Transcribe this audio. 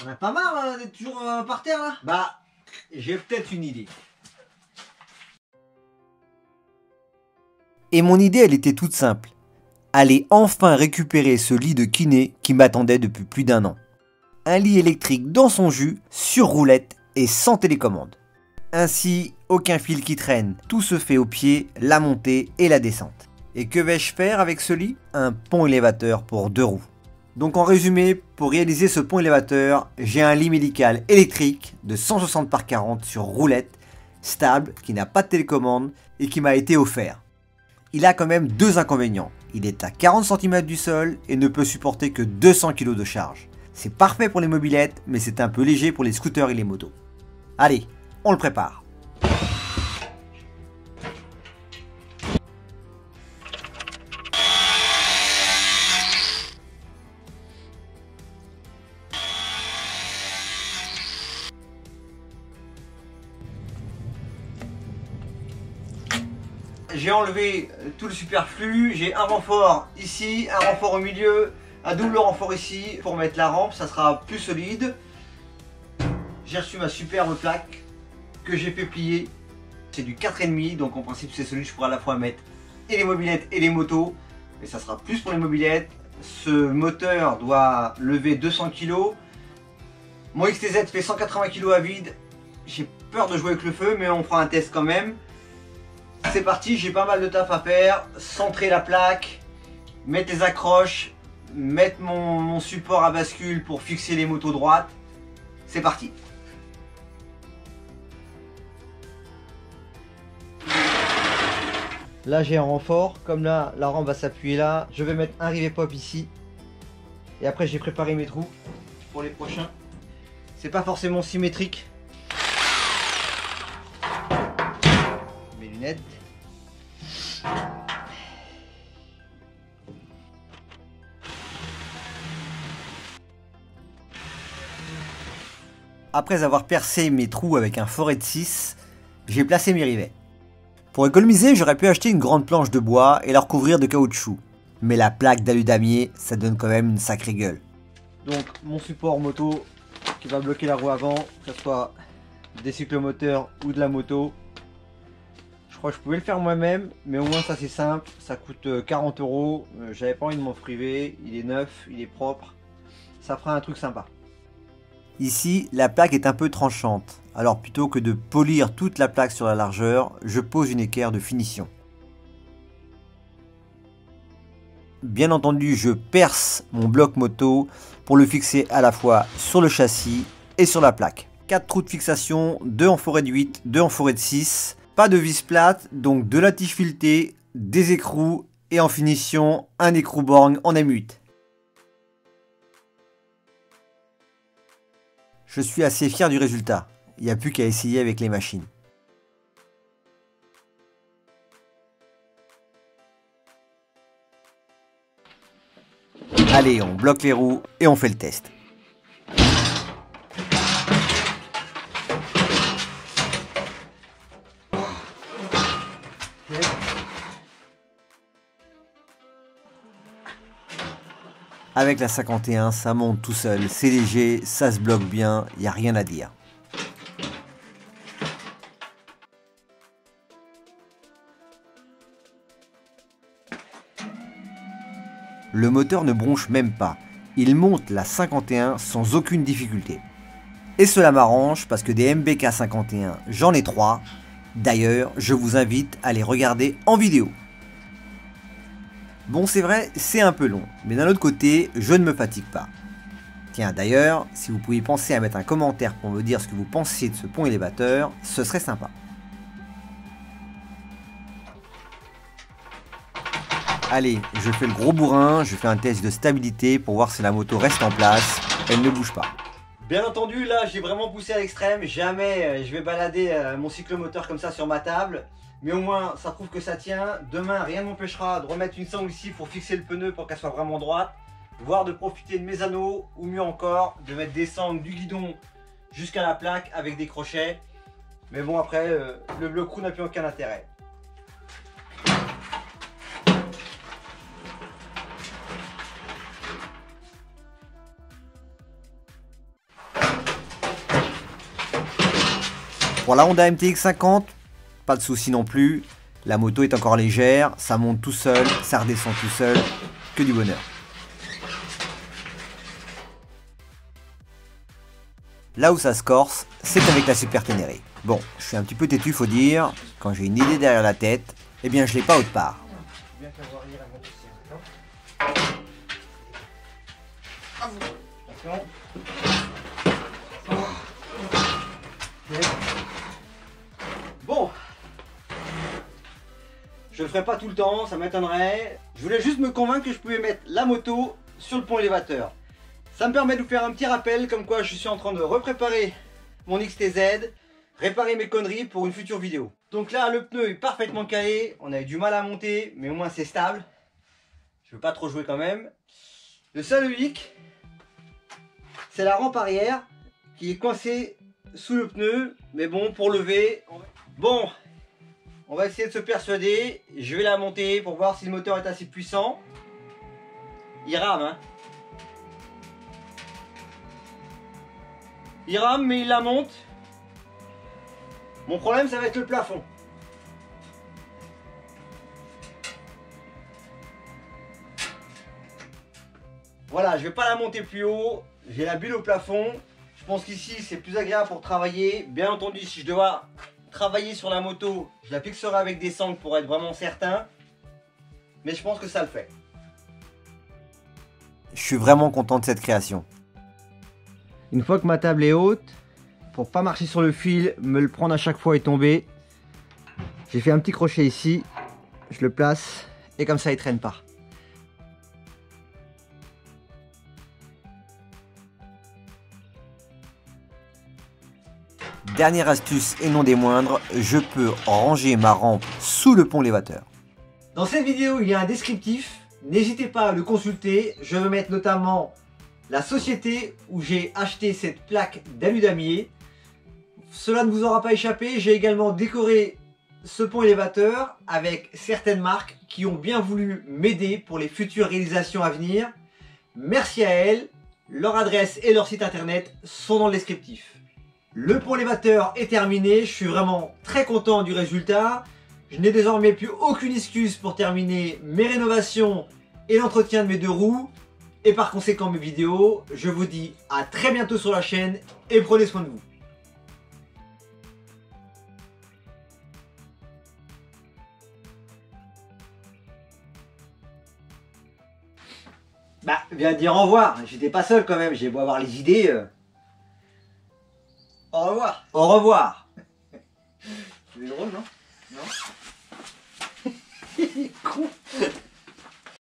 On a pas marre d'être toujours par terre là? Bah, j'ai peut-être une idée. Et mon idée, elle était toute simple. Aller enfin récupérer ce lit de kiné qui m'attendait depuis plus d'1 an. Un lit électrique dans son jus, sur roulette et sans télécommande. Ainsi, aucun fil qui traîne, tout se fait au pied, la montée et la descente. Et que vais-je faire avec ce lit? Un pont élévateur pour 2 roues. Donc en résumé, pour réaliser ce pont élévateur, j'ai un lit médical électrique de 160 par 40 sur roulette, stable, qui n'a pas de télécommande et qui m'a été offert. Il a quand même 2 inconvénients. Il est à 40 cm du sol et ne peut supporter que 200 kg de charge. C'est parfait pour les mobylettes, mais c'est un peu léger pour les scooters et les motos. Allez, on le prépare. J'ai enlevé tout le superflu, j'ai un renfort ici, un renfort au milieu, un double renfort ici pour mettre la rampe, ça sera plus solide. J'ai reçu ma superbe plaque que j'ai fait plier. C'est du 4,5, donc en principe c'est solide, je pourrai à la fois mettre et les mobylettes et les motos. Mais ça sera plus pour les mobylettes. Ce moteur doit lever 200 kg. Mon XTZ fait 180 kg à vide. J'ai peur de jouer avec le feu, mais on fera un test quand même. C'est parti, j'ai pas mal de taf à faire. Centrer la plaque, mettre les accroches, mettre mon support à bascule pour fixer les motos droites. C'est parti. Là j'ai un renfort, comme là la rampe va s'appuyer là, je vais mettre un rivet pop ici. Et après j'ai préparé mes trous pour les prochains. C'est pas forcément symétrique. Mes lunettes. Après avoir percé mes trous avec un foret de 6, j'ai placé mes rivets. Pour économiser, j'aurais pu acheter une grande planche de bois et la recouvrir de caoutchouc. Mais la plaque d'alu damier, ça donne quand même une sacrée gueule. Donc mon support moto qui va bloquer la roue avant, que ce soit des cyclomoteurs ou de la moto. Je crois que je pouvais le faire moi-même, mais au moins ça c'est simple, ça coûte 40 €. J'avais pas envie de m'en priver, il est neuf, il est propre, ça fera un truc sympa. Ici, la plaque est un peu tranchante, alors plutôt que de polir toute la plaque sur la largeur, je pose une équerre de finition. Bien entendu, je perce mon bloc moto pour le fixer à la fois sur le châssis et sur la plaque. 4 trous de fixation, 2 en forêt de 8, 2 en forêt de 6, pas de vis plate, donc de la tige filetée, des écrous et en finition, un écrou borgne en M8. Je suis assez fier du résultat, il n'y a plus qu'à essayer avec les machines. Allez, on bloque les roues et on fait le test. Avec la 51, ça monte tout seul, c'est léger, ça se bloque bien, il n'y a rien à dire. Le moteur ne bronche même pas, il monte la 51 sans aucune difficulté. Et cela m'arrange parce que des MBK 51, j'en ai 3. D'ailleurs, je vous invite à les regarder en vidéo. Bon, c'est vrai, c'est un peu long, mais d'un autre côté, je ne me fatigue pas. Tiens, d'ailleurs, si vous pouviez penser à mettre un commentaire pour me dire ce que vous pensiez de ce pont élévateur, ce serait sympa. Allez, je fais le gros bourrin, je fais un test de stabilité pour voir si la moto reste en place, elle ne bouge pas. Bien entendu, là j'ai vraiment poussé à l'extrême, jamais je vais balader mon cyclomoteur comme ça sur ma table. Mais au moins ça prouve que ça tient. Demain rien ne m'empêchera de remettre une sangle ici pour fixer le pneu pour qu'elle soit vraiment droite. Voire de profiter de mes anneaux, ou mieux encore, de mettre des sangles du guidon jusqu'à la plaque avec des crochets. Mais bon après, le bloc roue n'a plus aucun intérêt. Pour la Honda MTX 50, pas de souci non plus. La moto est encore légère, ça monte tout seul, ça redescend tout seul, que du bonheur. Là où ça se corse, c'est avec la Super Ténéré. Bon, je suis un petit peu têtu, faut dire. Quand j'ai une idée derrière la tête, eh bien je l'ai pas autre part. Bon, je le ferai pas tout le temps, ça m'étonnerait. Je voulais juste me convaincre que je pouvais mettre la moto sur le pont élévateur. Ça me permet de vous faire un petit rappel comme quoi je suis en train de repréparer mon XTZ, réparer mes conneries pour une future vidéo. Donc là, le pneu est parfaitement calé, on a eu du mal à monter, mais au moins c'est stable. Je veux pas trop jouer quand même. Le seul hic, c'est la rampe arrière qui est coincée sous le pneu, mais bon, pour lever, bon, on va essayer de se persuader. Je vais la monter pour voir si le moteur est assez puissant. Il rame, hein. Il rame, mais il la monte. Mon problème, ça va être le plafond. Voilà, je vais pas la monter plus haut. J'ai la bulle au plafond. Je pense qu'ici, c'est plus agréable pour travailler. Bien entendu, si je dois travailler sur la moto, je la fixerai avec des sangles pour être vraiment certain. Mais je pense que ça le fait. Je suis vraiment content de cette création. Une fois que ma table est haute, pour pas marcher sur le fil, me le prendre à chaque fois et tomber, j'ai fait un petit crochet ici, je le place et comme ça il traîne pas. Dernière astuce et non des moindres, je peux ranger ma rampe sous le pont élévateur. Dans cette vidéo, il y a un descriptif, n'hésitez pas à le consulter, je vais mettre notamment la société où j'ai acheté cette plaque d'alu damier. Cela ne vous aura pas échappé, j'ai également décoré ce pont élévateur avec certaines marques qui ont bien voulu m'aider pour les futures réalisations à venir. Merci à elles, leur adresse et leur site internet sont dans le descriptif. Le pont élévateur est terminé, je suis vraiment très content du résultat. Je n'ai désormais plus aucune excuse pour terminer mes rénovations et l'entretien de mes deux roues. Et par conséquent mes vidéos, je vous dis à très bientôt sur la chaîne et prenez soin de vous. Bah, viens dire au revoir, j'étais pas seul quand même, j'ai beau avoir les idées. Au revoir. Au revoir. C'est drôle, non? Non. Il est con.